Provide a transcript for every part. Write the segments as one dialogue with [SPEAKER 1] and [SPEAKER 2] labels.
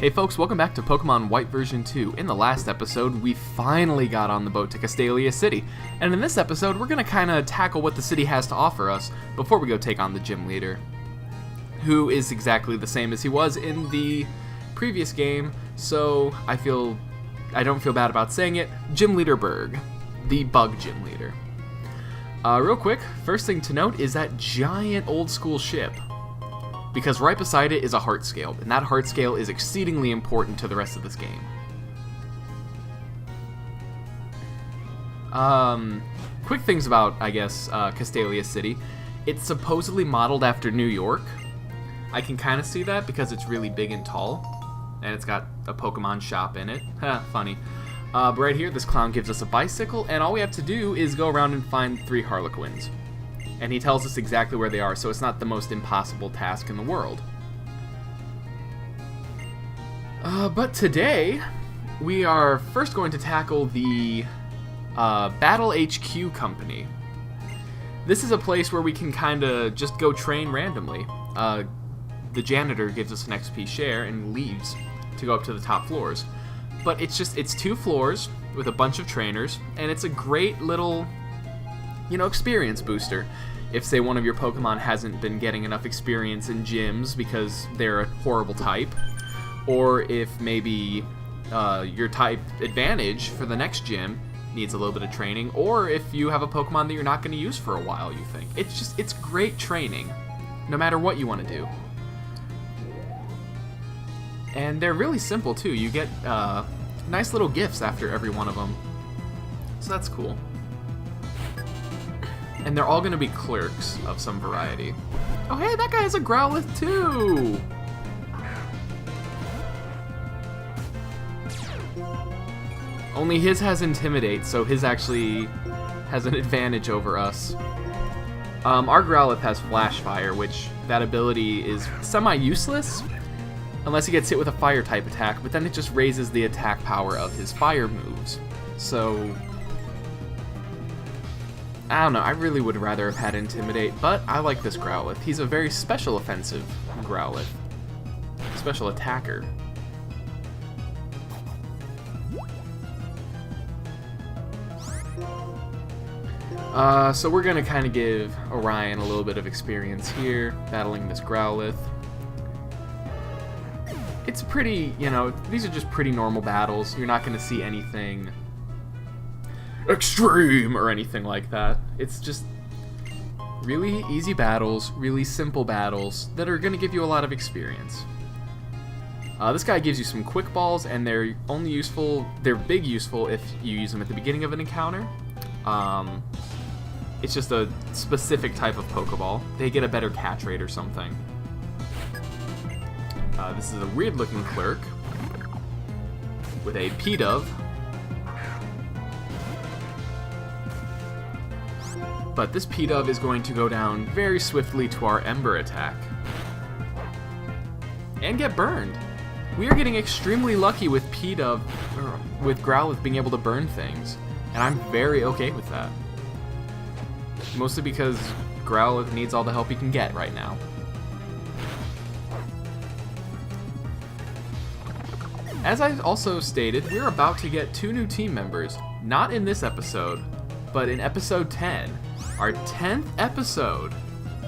[SPEAKER 1] Hey folks, welcome back to Pokemon White version 2. In the last episode, we finally got on the boat to Castelia City. And in this episode, we're going to kind of tackle what the city has to offer us before we go take on the gym leader, who is exactly the same as he was in the previous game, so I don't feel bad about saying it. Gym Leader Berg, the bug gym leader. Real quick, first thing to note is that giant old school ship, because right beside it is a heart scale, and that heart scale is exceedingly important to the rest of this game. Quick things about, I guess, Castelia City. It's supposedly modeled after New York. I can kind of see that because it's really big and tall, and it's got a Pokemon shop in it. Funny. But right here, this clown gives us a bicycle, and all we have to do is go around and find 3 Harlequins. And he tells us exactly where they are, so it's not the most impossible task in the world. But today, we are first going to tackle the Battle HQ Company. This is a place where we can kind of just go train randomly. The janitor gives us an XP share and leaves to go up to the top floors. But it's 2 floors with a bunch of trainers, and it's a great little, experience booster. If, say, one of your Pokemon hasn't been getting enough experience in gyms because they're a horrible type, or if maybe your type advantage for the next gym needs a little bit of training, or if you have a Pokemon that you're not going to use for a while, you think. It's great training, no matter what you want to do. And they're really simple, too. You get nice little gifts after every one of them. So that's cool. And they're all going to be clerks of some variety. Oh, hey, that guy has a Growlithe, too! Only his has Intimidate, so his actually has an advantage over us. Our Growlithe has Flash Fire, which that ability is semi-useless, unless he gets hit with a Fire-type attack, but then it just raises the attack power of his Fire moves. So I don't know, I really would rather have had Intimidate, but I like this Growlithe. He's a very special offensive Growlithe. Special attacker. So we're going to kind of give Orion a little bit of experience here, battling this Growlithe. It's pretty, these are just pretty normal battles. You're not going to see anything extreme or anything like that. It's just really easy battles, really simple battles that are going to give you a lot of experience. This guy gives you some quick balls, and they're big useful if you use them at the beginning of an encounter. It's just a specific type of Pokeball. They get a better catch rate or something. This is a weird looking clerk with a P-Dove. But this P-Dove is going to go down very swiftly to our Ember attack. And get burned. We are getting extremely lucky with P-Dove, with Growlithe being able to burn things. And I'm very okay with that. Mostly because Growlithe needs all the help he can get right now. As I also stated, we're about to get 2 new team members. Not in this episode, but in episode 10. Our 10th episode.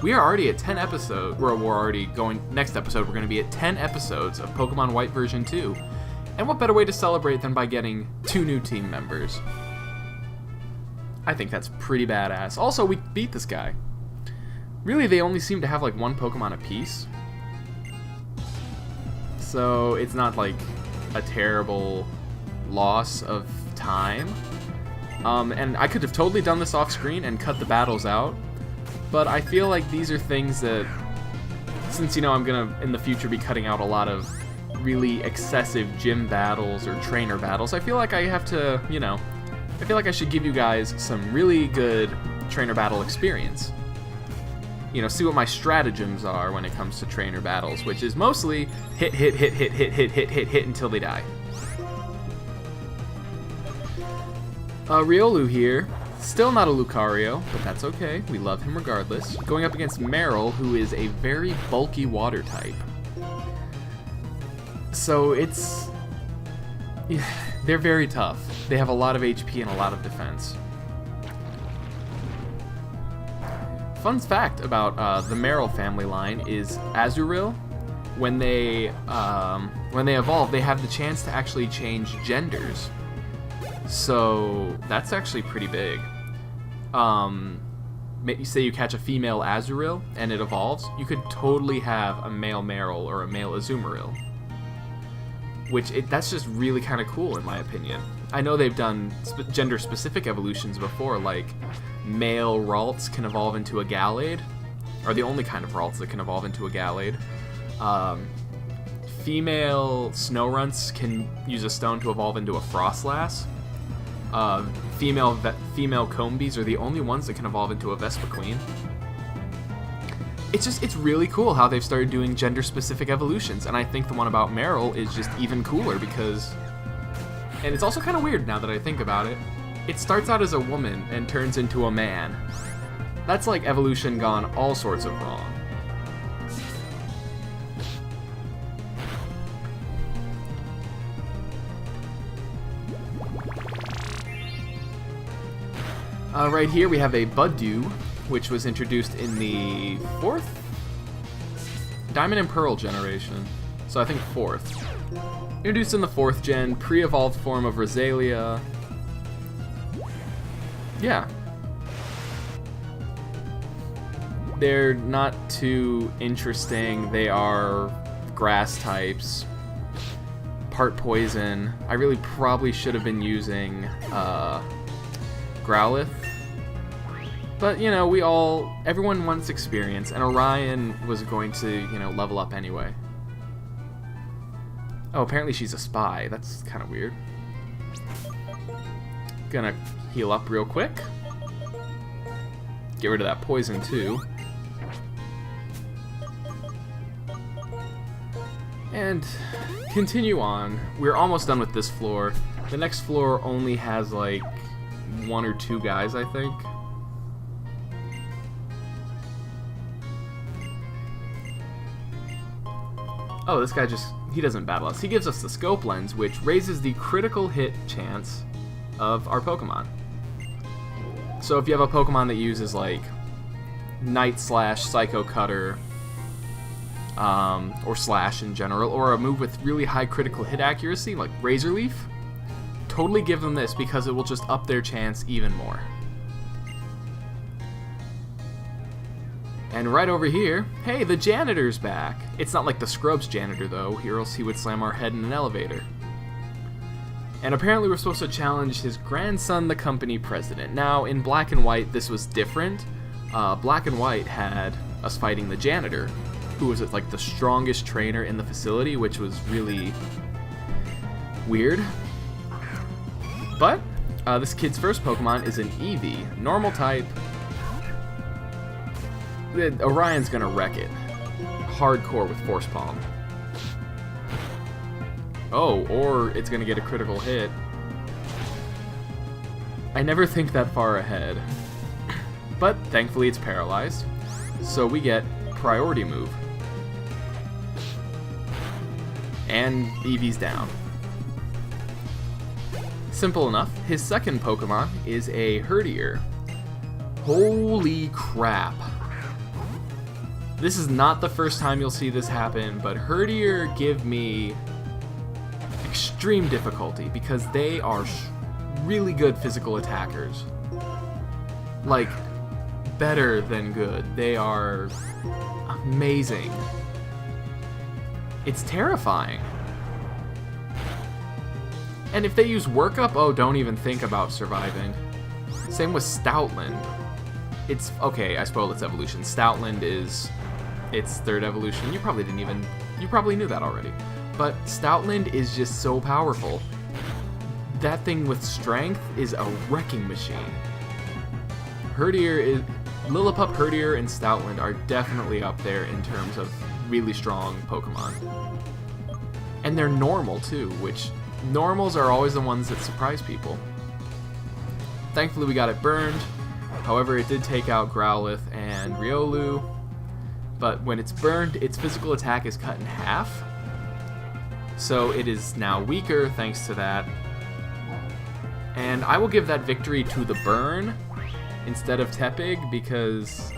[SPEAKER 1] We are already at 10 episodes. We're already going. Next episode, we're going to be at 10 episodes of Pokemon White version 2. And what better way to celebrate than by getting 2 new team members? I think that's pretty badass. Also, we beat this guy. Really, they only seem to have like 1 Pokemon apiece. So it's not like a terrible loss of time. And I could have totally done this off screen and cut the battles out, but I feel like these are things that, since I'm gonna in the future be cutting out a lot of really excessive gym battles or trainer battles, I feel like I have to, I feel like I should give you guys some really good trainer battle experience. See what my stratagems are when it comes to trainer battles, which is mostly hit until they die. Riolu here. Still not a Lucario, but that's okay. We love him regardless. Going up against Meryl, who is a very bulky water type. So it's... yeah, they're very tough. They have a lot of HP and a lot of defense. Fun fact about the Meryl family line is Azurill, when they evolve, they have the chance to actually change genders. So that's actually pretty big. Say you catch a female Azurill and it evolves, you could totally have a male Meryl or a male Azumarill. That's just really kind of cool in my opinion. I know they've done gender-specific evolutions before, like male Ralts can evolve into a Gallade, or the only kind of Ralts that can evolve into a Gallade. Female Snowrunts can use a stone to evolve into a Frostlass. Female Combees are the only ones that can evolve into a Vespiquen. It's really cool how they've started doing gender-specific evolutions, and I think the one about Meryl is just even cooler because... and it's also kind of weird now that I think about it. It starts out as a woman and turns into a man. That's like evolution gone all sorts of wrong. Right here we have a Budew, which was introduced in the 4th Diamond and Pearl generation. So I think 4th. Introduced in the 4th gen, pre-evolved form of Rosalia. Yeah. They're not too interesting. They are grass types. Part poison. I really probably should have been using Growlithe. But, you know, everyone wants experience, and Orion was going to, level up anyway. Oh, apparently she's a spy. That's kind of weird. Gonna heal up real quick. Get rid of that poison, too. And continue on. We're almost done with this floor. The next floor only has, like, 1 or 2 guys, I think. Oh, this guy he doesn't battle us. He gives us the scope lens, which raises the critical hit chance of our Pokemon. So if you have a Pokemon that uses, like, Night Slash, Psycho Cutter, or Slash in general, or a move with really high critical hit accuracy, like Razor Leaf, totally give them this because it will just up their chance even more. And right over here, hey, the janitor's back. It's not like the Scrubs janitor, though, or else he would slam our head in an elevator. And apparently we're supposed to challenge his grandson, the company president. Now, in Black and White, this was different. Black and White had us fighting the janitor, who was, like, the strongest trainer in the facility, which was really weird. But this kid's first Pokemon is an Eevee, normal type. Orion's gonna wreck it. Hardcore with Force Palm. Oh, or it's gonna get a critical hit. I never think that far ahead. But thankfully it's paralyzed. So we get priority move. And Eevee's down. Simple enough. His second Pokemon is a Herdier. Holy crap. This is not the first time you'll see this happen, but Herdier give me extreme difficulty because they are really good physical attackers. Like, better than good. They are amazing. It's terrifying. And if they use Workup, oh, don't even think about surviving. Same with Stoutland. It's, okay, I spoiled its evolution. Stoutland is its 3rd evolution. You probably knew that already. But Stoutland is just so powerful. That thing with strength is a wrecking machine. Lillipup, Herdier, and Stoutland are definitely up there in terms of really strong Pokemon. And they're normal too, which normals are always the ones that surprise people. Thankfully we got it burned. However, it did take out Growlithe and Riolu. But when it's burned, its physical attack is cut in half. So it is now weaker thanks to that. And I will give that victory to the Burn instead of Tepig because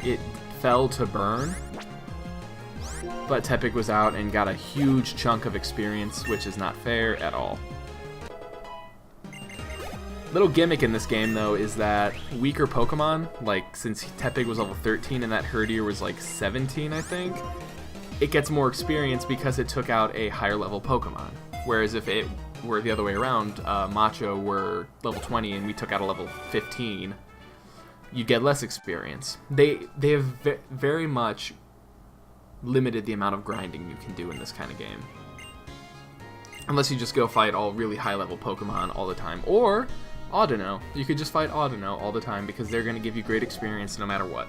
[SPEAKER 1] it fell to Burn. But Tepig was out and got a huge chunk of experience, which is not fair at all. Little gimmick in this game, though, is that weaker Pokemon, like since Tepig was level 13 and that Herdier was like 17, I think, it gets more experience because it took out a higher level Pokemon. Whereas if it were the other way around, Macho were level 20 and we took out a level 15, you get less experience. They have very much limited the amount of grinding you can do in this kind of game. Unless you just go fight all really high level Pokemon all the time. Or Audino. You could just fight Audino all the time because they're going to give you great experience no matter what.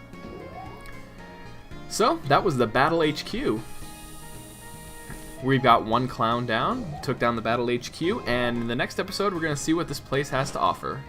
[SPEAKER 1] So, that was the Battle HQ. We've got one clown down, took down the Battle HQ, and in the next episode we're going to see what this place has to offer.